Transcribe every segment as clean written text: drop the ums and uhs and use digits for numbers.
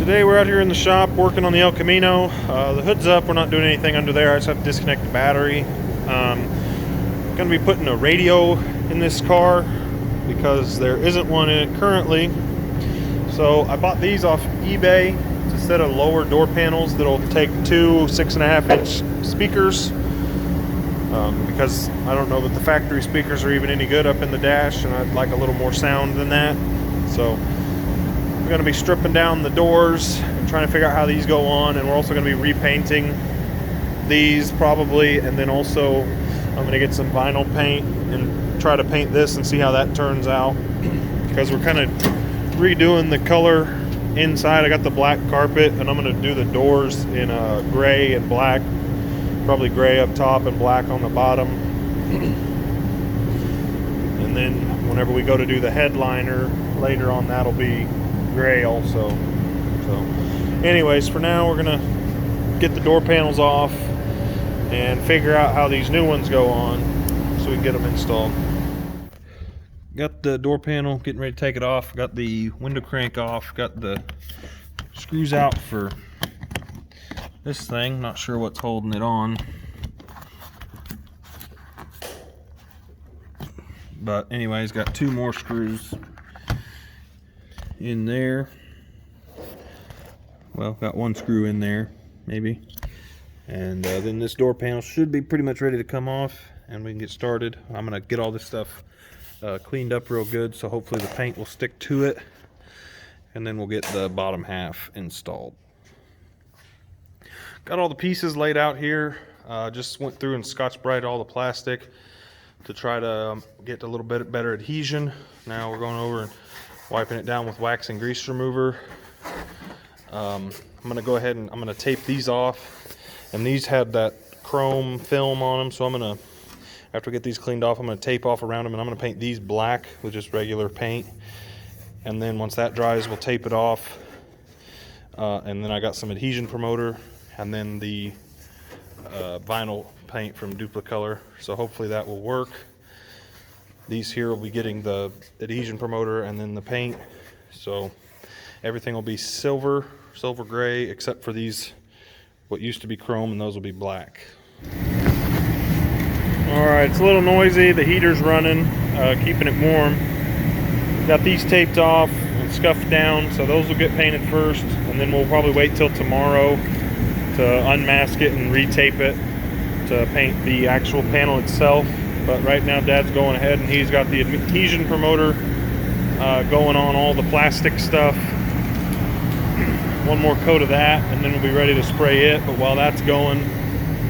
Today we're out here in the shop working on the El Camino. The hood's up, we're not doing anything under there. I just have to disconnect the battery. Going to be putting a radio in this car because there isn't one in it currently. So I bought these off eBay. It's a set of lower door panels that'll take two 6.5-inch speakers. Because I don't know that the factory speakers are even any good up in the dash, and I'd like a little more sound than that. So we're going to be stripping down the doors and trying to figure out how these go on, and we're also going to be repainting these probably, and then also I'm going to get some vinyl paint and try to paint this and see how that turns out, because we're kind of redoing the color inside. I got the black carpet, and I'm going to do the doors in gray and black, probably gray up top and black on the bottom. And then whenever we go to do the headliner later on, that'll be gray also. So anyways, for now we're gonna get the door panels off and figure out how these new ones go on so we can get them installed. Got the door panel, getting ready to take it off. Got the window crank off, got the screws out for this thing. Not sure what's holding it on, but anyways, got two more screws in there. Well, got one screw in there maybe, and then this door panel should be pretty much ready to come off and we can get started. I'm gonna get all this stuff cleaned up real good, so hopefully the paint will stick to it, and then we'll get the bottom half installed. Got all the pieces laid out here. Just went through and Scotch-Brite all the plastic to try to get a little bit better adhesion. Now we're going over and wiping it down with wax and grease remover. I'm gonna go ahead and I'm gonna tape these off, and these had that chrome film on them, so I'm gonna, after I get these cleaned off, I'm gonna tape off around them, and I'm gonna paint these black with just regular paint, and then once that dries we'll tape it off, and then I got some adhesion promoter and then the vinyl paint from Duplicolor, so hopefully that will work. These here will be getting the adhesion promoter and then the paint, so everything will be silver gray, except for these, what used to be chrome, and those will be black. Alright, it's a little noisy, the heater's running, keeping it warm. Got these taped off and scuffed down, so those will get painted first, and then we'll probably wait till tomorrow to unmask it and retape it to paint the actual panel itself. But right now Dad's going ahead and he's got the adhesion promoter going on all the plastic stuff. One more coat of that and then we'll be ready to spray it. But while that's going,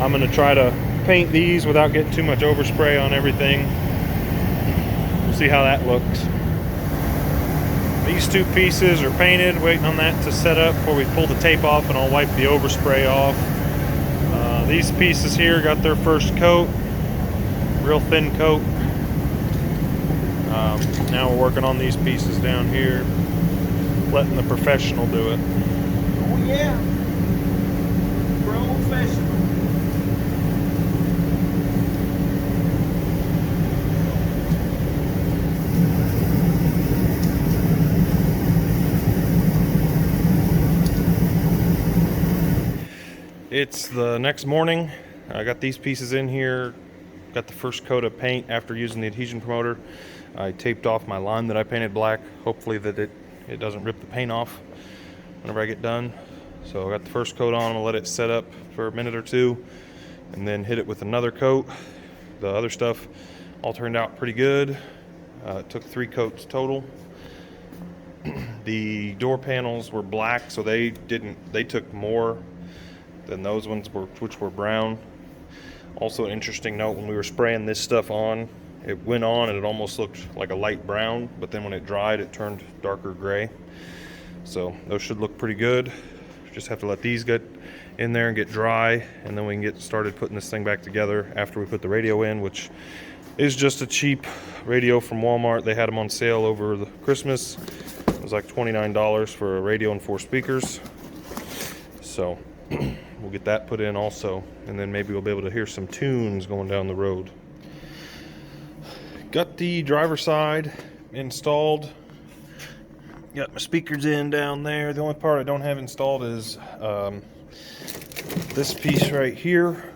I'm going to try to paint these without getting too much overspray on everything. We'll see how that looks. These two pieces are painted, waiting on that to set up before we pull the tape off, and I'll wipe the overspray off. These pieces here got their first coat, real thin coat. Now we're working on these pieces down here, letting the professional do it. Oh yeah, professional. It's the next morning. I got these pieces in here, got the first coat of paint after using the adhesion promoter. I taped off my line that I painted black, hopefully that it doesn't rip the paint off whenever I get done. So I got the first coat on, I'm gonna let it set up for a minute or two and then hit it with another coat. The other stuff all turned out pretty good. It took 3 coats total. The door panels were black, so they took more than those ones which were brown. Also, an interesting note, when we were spraying this stuff on, it went on and it almost looked like a light brown, but then when it dried it turned darker gray. So those should look pretty good. Just have to let these get in there and get dry, and then we can get started putting this thing back together after we put the radio in, which is just a cheap radio from Walmart. They had them on sale over the Christmas. It was like $29 for a radio and 4 speakers. So we'll get that put in also, and then maybe we'll be able to hear some tunes going down the road. Got the driver side installed. Got my speakers in down there. The only part I don't have installed is this piece right here,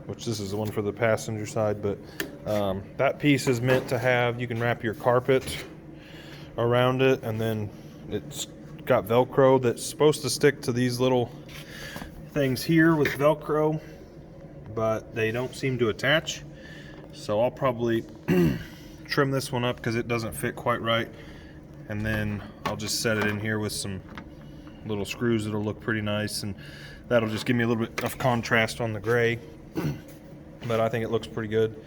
which this is the one for the passenger side, but that piece is meant to have, you can wrap your carpet around it, and then it's got Velcro that's supposed to stick to these little things here with Velcro, but they don't seem to attach. So I'll probably trim this one up because it doesn't fit quite right, and then I'll just set it in here with some little screws that'll look pretty nice, and that'll just give me a little bit of contrast on the gray. But I think it looks pretty good.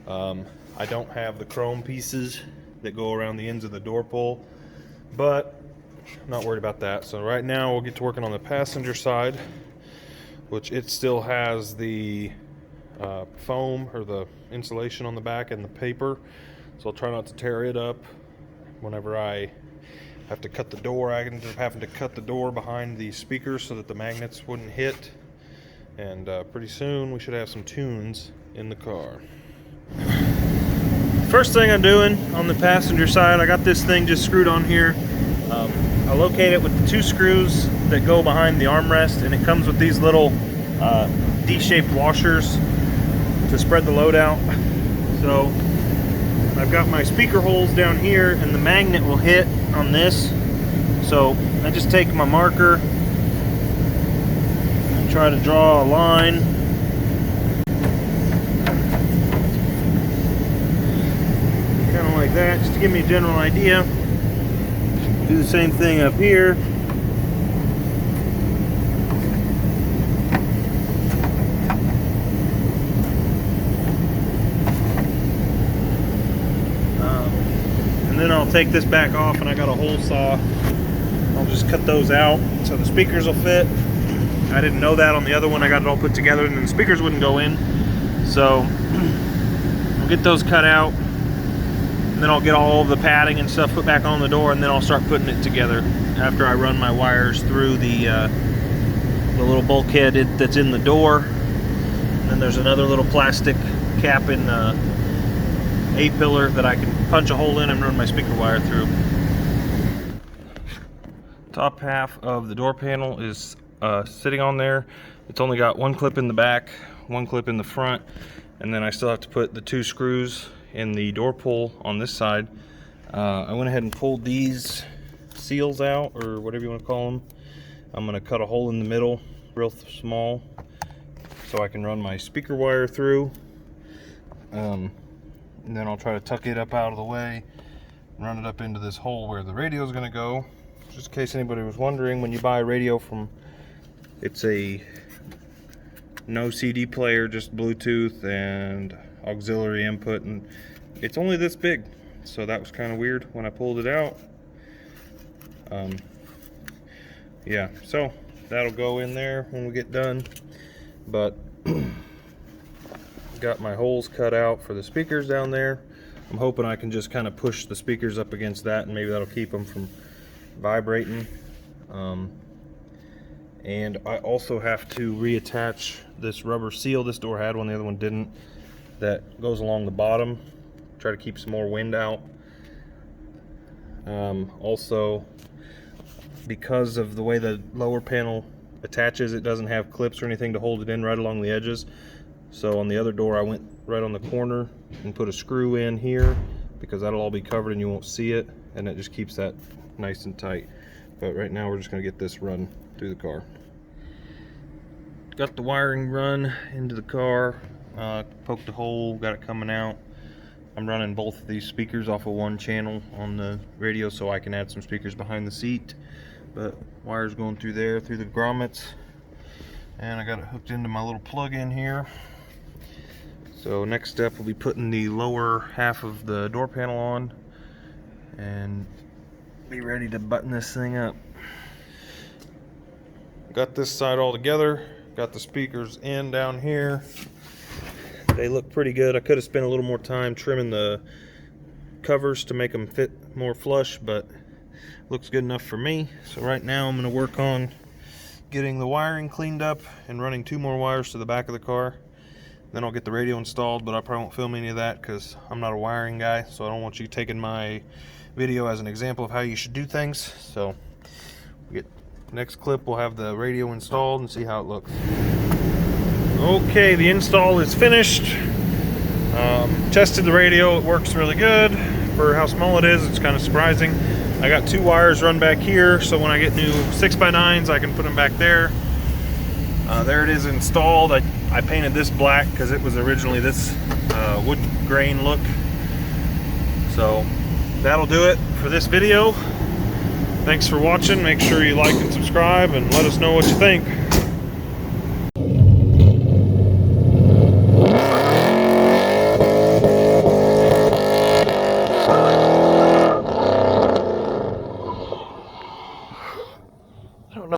I don't have the chrome pieces that go around the ends of the door pull, but I'm not worried about that. So right now we'll get to working on the passenger side, which it still has the foam or the insulation on the back and the paper, so I'll try not to tear it up. Whenever I have to cut the door, I ended up having to cut the door behind the speakers so that the magnets wouldn't hit, and pretty soon we should have some tunes in the car. First thing I'm doing on the passenger side, I got this thing just screwed on here. I locate it with the 2 screws that go behind the armrest, and it comes with these little D-shaped washers to spread the load out. So I've got my speaker holes down here, and the magnet will hit on this. So I just take my marker and try to draw a line. Kind of like that, just to give me a general idea. Do the same thing up here. And then I'll take this back off, and I got a hole saw. I'll just cut those out so the speakers will fit. I didn't know that on the other one. I got it all put together and then the speakers wouldn't go in. So I'll get those cut out. And then I'll get all of the padding and stuff put back on the door, and then I'll start putting it together after I run my wires through the little bulkhead that's in the door. And then there's another little plastic cap in the A-pillar that I can punch a hole in and run my speaker wire through. Top half of the door panel is sitting on there. It's only got 1 clip in the back, 1 clip in the front, and then I still have to put the 2 screws in the door pull on this side. I went ahead and pulled these seals out, or whatever you want to call them. I'm going to cut a hole in the middle, real small, so I can run my speaker wire through. And then I'll try to tuck it up out of the way and run it up into this hole where the radio is going to go. Just in case anybody was wondering, when you buy a radio from, it's a no CD player, just Bluetooth and auxiliary input, and it's only this big, so that was kind of weird when I pulled it out. Yeah, so that'll go in there when we get done, but got my holes cut out for the speakers down there. I'm hoping I can just kind of push the speakers up against that, and maybe that'll keep them from vibrating. And I also have to reattach this rubber seal this door had when the other one didn't, that goes along the bottom, try to keep some more wind out. Also, because of the way the lower panel attaches, it doesn't have clips or anything to hold it in right along the edges. So on the other door I went right on the corner and put a screw in here, because that'll all be covered and you won't see it, and it just keeps that nice and tight. But right now we're just going to get this run through the car. Got the wiring run into the car, poked a hole, got it coming out. I'm running both of these speakers off of 1 channel on the radio so I can add some speakers behind the seat. But wires going through there, through the grommets, and I got it hooked into my little plug-in here. So next step will be putting the lower half of the door panel on and be ready to button this thing up. Got this side all together, got the speakers in down here. They look pretty good. I could have spent a little more time trimming the covers to make them fit more flush, but looks good enough for me. So right now I'm going to work on getting the wiring cleaned up and running 2 more wires to the back of the car. Then I'll get the radio installed, but I probably won't film any of that because I'm not a wiring guy, so I don't want you taking my video as an example of how you should do things. So next clip, we'll have the radio installed and see how it looks. Okay, the install is finished. Tested the radio, it works really good. For how small it is, it's kind of surprising. I got 2 wires run back here, so when I get new 6x9s, I can put them back there. There it is installed. I painted this black because it was originally this wood grain look. So that'll do it for this video. Thanks for watching. Make sure you like and subscribe and let us know what you think.